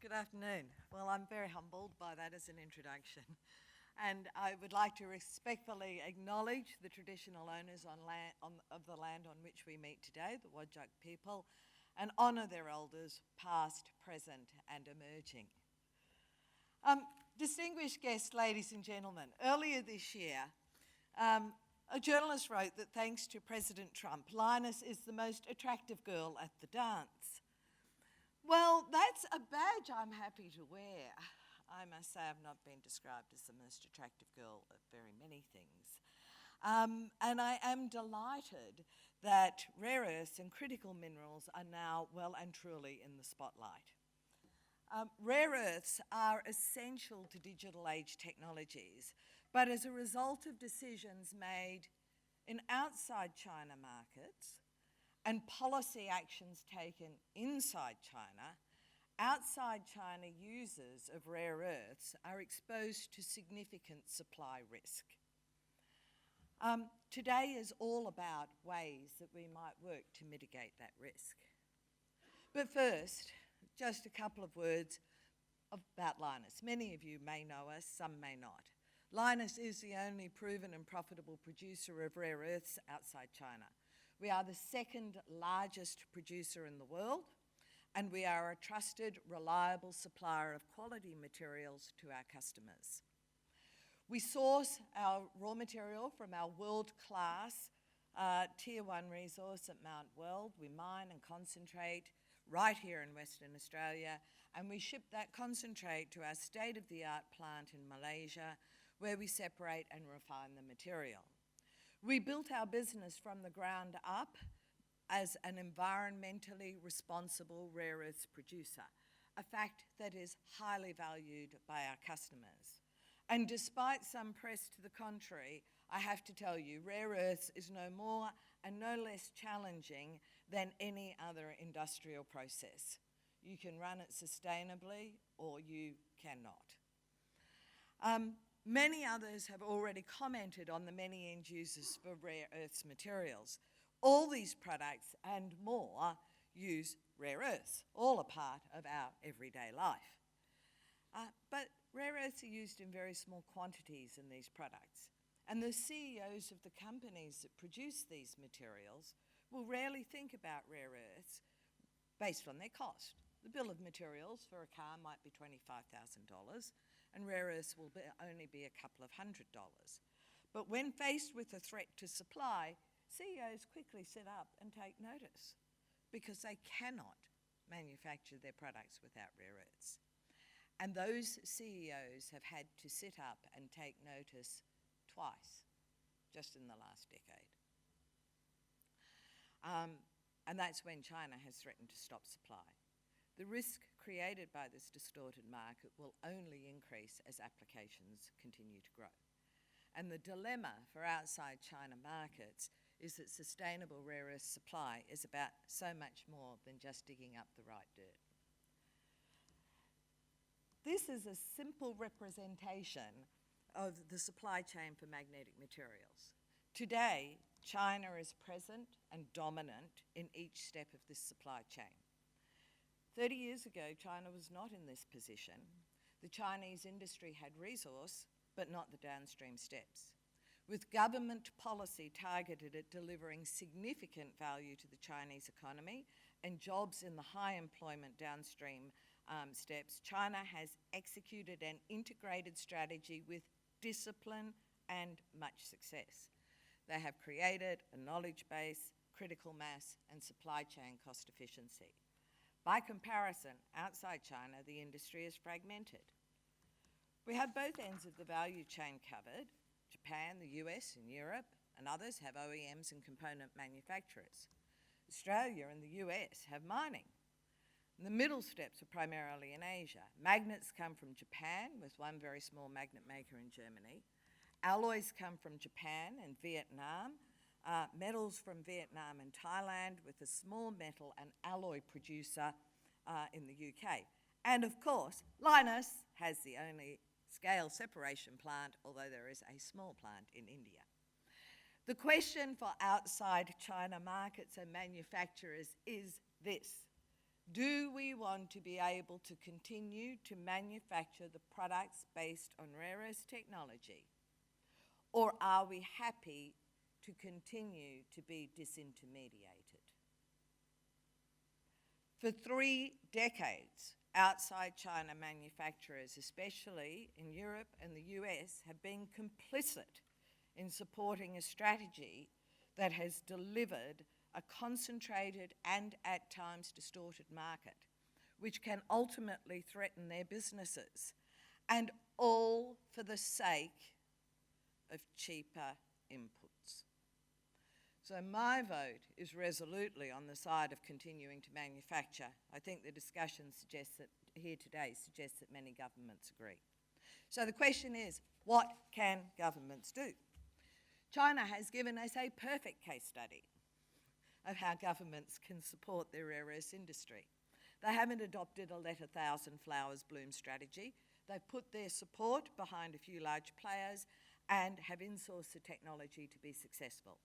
Good afternoon. Well, I'm very humbled by that as an introduction. And I would like to respectfully acknowledge the traditional owners of the land on which we meet today, the Whadjuk people, and honour their elders, past, present, and emerging. Distinguished guests, ladies and gentlemen, earlier this year, a journalist wrote that thanks to President Trump, Lynas is the most attractive girl at the dance. Well, that's a badge I'm happy to wear. I must say I've not been described as the most attractive girl at very many things. And I am delighted that rare earths and critical minerals are now well and truly in the spotlight. Rare earths are essential to digital age technologies, but as a result of decisions made in outside China markets and policy actions taken inside China, outside China users of rare earths are exposed to significant supply risk. Today is all about ways that we might work to mitigate that risk. But first, just a couple of words about Lynas. Many of you may know us, some may not. Lynas is the only proven and profitable producer of rare earths outside China. We are the second largest producer in the world, and we are a trusted, reliable supplier of quality materials to our customers. We source our raw material from our world-class Tier 1 resource at Mount Weld. We mine and concentrate right here in Western Australia, and we ship that concentrate to our state-of-the-art plant in Malaysia, where we separate and refine the material. We built our business from the ground up as an environmentally responsible rare earths producer, a fact that is highly valued by our customers. And despite some press to the contrary, I have to tell you, rare earths is no more and no less challenging than any other industrial process. You can run it sustainably or you cannot. Many others have already commented on the many end users for rare earths materials. All these products and more use rare earths, all a part of our everyday life. But rare earths are used in very small quantities in these products, and the CEOs of the companies that produce these materials will rarely think about rare earths based on their cost. The bill of materials for a car might be $25,000, and rare earths will only be a couple of $100. But when faced with a threat to supply, CEOs quickly sit up and take notice because they cannot manufacture their products without rare earths. And those CEOs have had to sit up and take notice twice, just in the last decade. And that's when China has threatened to stop supply. The risk created by this distorted market will only increase as applications continue to grow. And the dilemma for outside China markets is that sustainable rare earth supply is about so much more than just digging up the right dirt. This is a simple representation of the supply chain for magnetic materials. Today, China is present and dominant in each step of this supply chain. 30 years ago, China was not in this position. The Chinese industry had resource, but not the downstream steps. With government policy targeted at delivering significant value to the Chinese economy and jobs in the high employment downstream steps, China has executed an integrated strategy with discipline and much success. They have created a knowledge base, critical mass, and supply chain cost efficiency. By comparison, outside China, the industry is fragmented. We have both ends of the value chain covered. Japan, the US, and Europe, and others have OEMs and component manufacturers. Australia and the US have mining. And the middle steps are primarily in Asia. Magnets come from Japan, with one very small magnet maker in Germany. Alloys come from Japan and Vietnam. Metals from Vietnam and Thailand, with a small metal and alloy producer in the UK. And of course, Lynas has the only scale separation plant, although there is a small plant in India. The question for outside China markets and manufacturers is this: Do we want to be able to continue to manufacture the products based on rare earth technology, or are we happy to continue to be disintermediated? For 3 decades, outside China manufacturers, especially in Europe and the US, have been complicit in supporting a strategy that has delivered a concentrated and at times distorted market, which can ultimately threaten their businesses, and all for the sake of cheaper inputs. So my vote is resolutely on the side of continuing to manufacture. I think the discussion here today suggests that many governments agree. So the question is, what can governments do? China has given us a perfect case study of how governments can support their rare earths industry. They haven't adopted a let 1,000 flowers bloom strategy. They've put their support behind a few large players and have insourced the technology to be successful.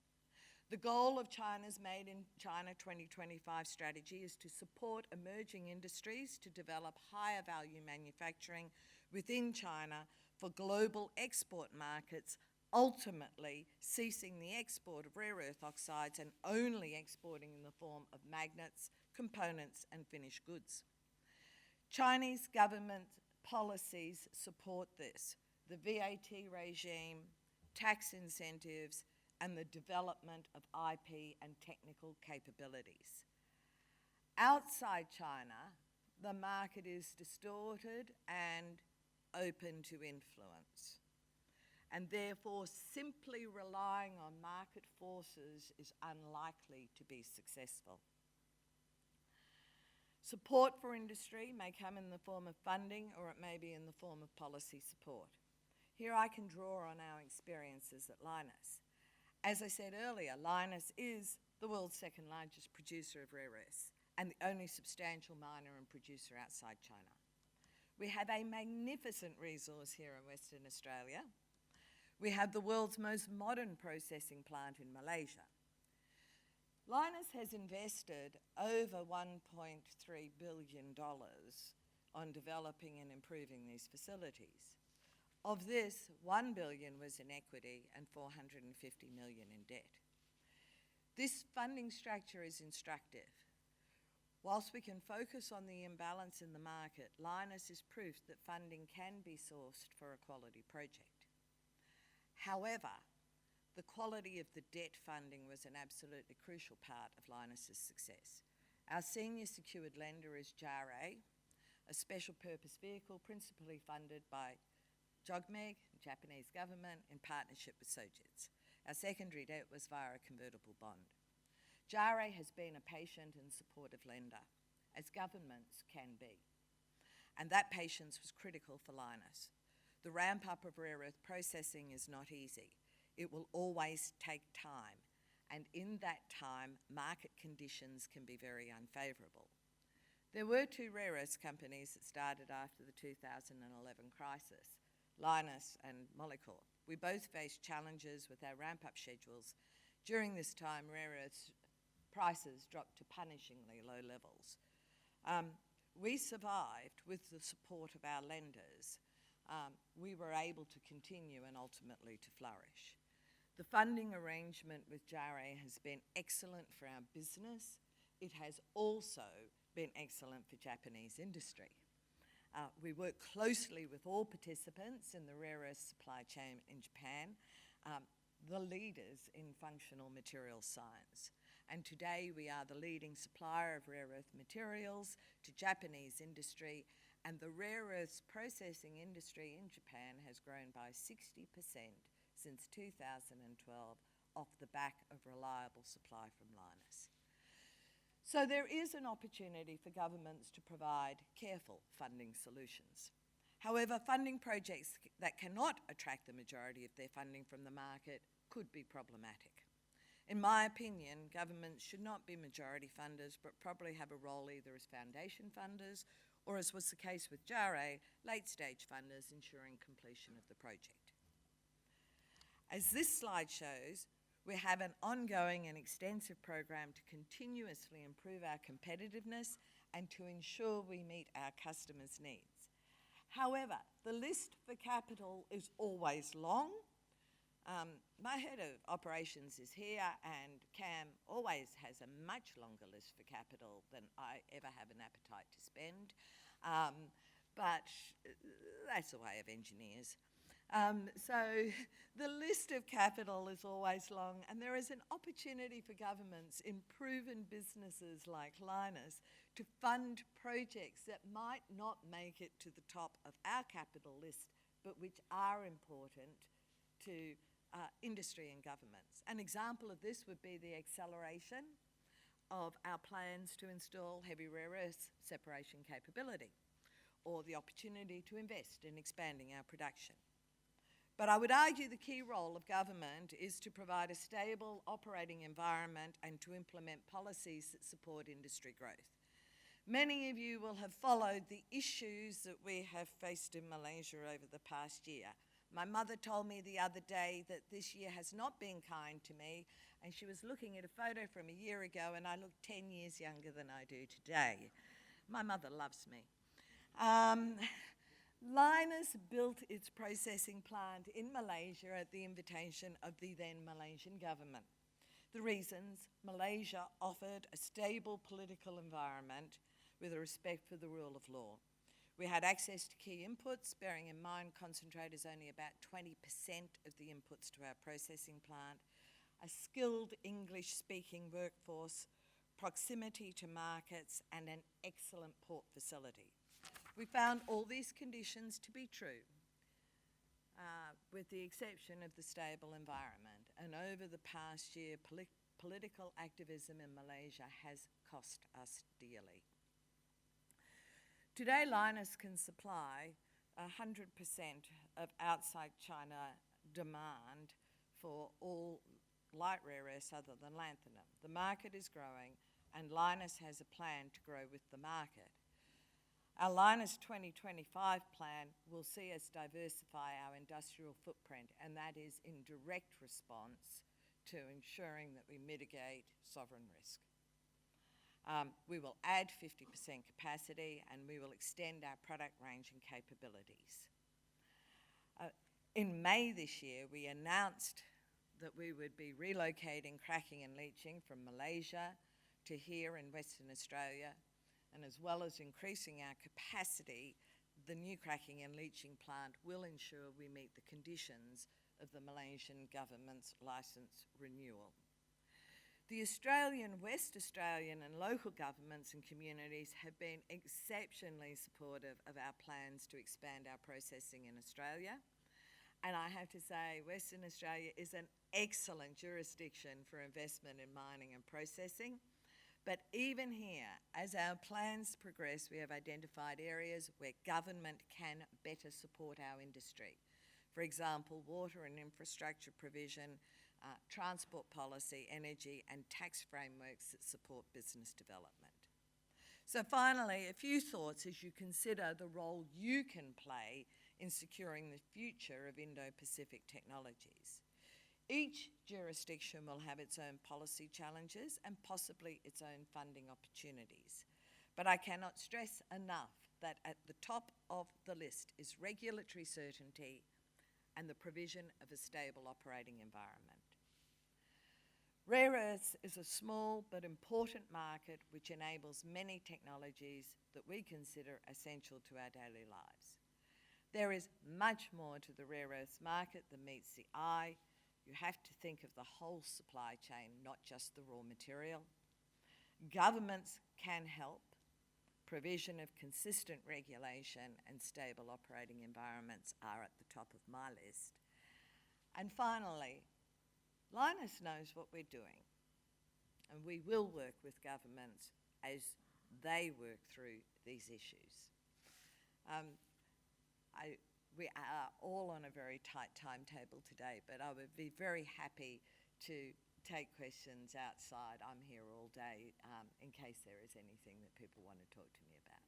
The goal of China's Made in China 2025 strategy is to support emerging industries to develop higher value manufacturing within China for global export markets, ultimately ceasing the export of rare earth oxides and only exporting in the form of magnets, components, and finished goods. Chinese government policies support this: the VAT regime, tax incentives, and the development of IP and technical capabilities. Outside China, the market is distorted and open to influence, and therefore simply relying on market forces is unlikely to be successful. Support for industry may come in the form of funding, or it may be in the form of policy support. Here I can draw on our experiences at Lynas. As I said earlier, Lynas is the world's second largest producer of rare earths and the only substantial miner and producer outside China. We have a magnificent resource here in Western Australia. We have the world's most modern processing plant in Malaysia. Lynas has invested over $1.3 billion on developing and improving these facilities. Of this, $1 billion was in equity and $450 million in debt. This funding structure is instructive. Whilst we can focus on the imbalance in the market, Lynas is proof that funding can be sourced for a quality project. However, the quality of the debt funding was an absolutely crucial part of Lynas's success. Our senior secured lender is JARE, a special purpose vehicle principally funded by JOGMEC, the Japanese government, in partnership with Sojitz. Our secondary debt was via a convertible bond. JARE has been a patient and supportive lender, as governments can be. And that patience was critical for Lynas. The ramp-up of rare earth processing is not easy. It will always take time, and in that time, market conditions can be very unfavourable. There were 2 rare earths companies that started after the 2011 crisis, Lynas and Molycorp. We both faced challenges with our ramp-up schedules. During this time, rare earths prices dropped to punishingly low levels. We survived with the support of our lenders. We were able to continue and ultimately to flourish. The funding arrangement with JARE has been excellent for our business. It has also been excellent for Japanese industry. We work closely with all participants in the rare earth supply chain in Japan, the leaders in functional materials science. And today we are the leading supplier of rare earth materials to Japanese industry, and the rare earths processing industry in Japan has grown by 60% since 2012 off the back of reliable supply from Lynas. So there is an opportunity for governments to provide careful funding solutions. However, funding projects that cannot attract the majority of their funding from the market could be problematic. In my opinion, governments should not be majority funders, but probably have a role either as foundation funders or, as was the case with JARE, late-stage funders ensuring completion of the project. As this slide shows, we have an ongoing and extensive program to continuously improve our competitiveness and to ensure we meet our customers' needs. However, the list for capital is always long. My head of operations is here, and Cam always has a much longer list for capital than I ever have an appetite to spend. But that's the way of engineers. So the list of capital is always long, and there is an opportunity for governments in proven businesses like Lynas to fund projects that might not make it to the top of our capital list, but which are important to industry and governments. An example of this would be the acceleration of our plans to install heavy rare earths separation capability, or the opportunity to invest in expanding our production. But I would argue the key role of government is to provide a stable operating environment and to implement policies that support industry growth. Many of you will have followed the issues that we have faced in Malaysia over the past year. My mother told me the other day that this year has not been kind to me, and she was looking at a photo from a year ago, and I look 10 years younger than I do today. My mother loves me. Lynas built its processing plant in Malaysia at the invitation of the then Malaysian government. The reasons: Malaysia offered a stable political environment with a respect for the rule of law. We had access to key inputs, bearing in mind concentrate is only about 20% of the inputs to our processing plant, a skilled English-speaking workforce, proximity to markets, and an excellent port facility. We found all these conditions to be true, with the exception of the stable environment. And over the past year, political activism in Malaysia has cost us dearly. Today, Lynas can supply 100% of outside China demand for all light rare earths other than lanthanum. The market is growing, and Lynas has a plan to grow with the market. Our Lynas 2025 plan will see us diversify our industrial footprint, and that is in direct response to ensuring that we mitigate sovereign risk. We will add 50% capacity, and we will extend our product range and capabilities. In May this year, we announced that we would be relocating cracking and leaching from Malaysia to here in Western Australia, and as well as increasing our capacity, the new cracking and leaching plant will ensure we meet the conditions of the Malaysian government's licence renewal. The Australian, West Australian and local governments and communities have been exceptionally supportive of our plans to expand our processing in Australia. And I have to say, Western Australia is an excellent jurisdiction for investment in mining and processing. But even here, as our plans progress, we have identified areas where government can better support our industry. For example, water and infrastructure provision, transport policy, energy, and tax frameworks that support business development. So finally, a few thoughts as you consider the role you can play in securing the future of Indo-Pacific technologies. Each jurisdiction will have its own policy challenges and possibly its own funding opportunities. But I cannot stress enough that at the top of the list is regulatory certainty and the provision of a stable operating environment. Rare earths is a small but important market which enables many technologies that we consider essential to our daily lives. There is much more to the rare earths market than meets the eye. You have to think of the whole supply chain, not just the raw material. Governments can help. Provision of consistent regulation and stable operating environments are at the top of my list. And finally, Lynas knows what we're doing, and we will work with governments as they work through these issues. We are all on a very tight timetable today, but I would be very happy to take questions outside. I'm here all day in case there is anything that people want to talk to me about.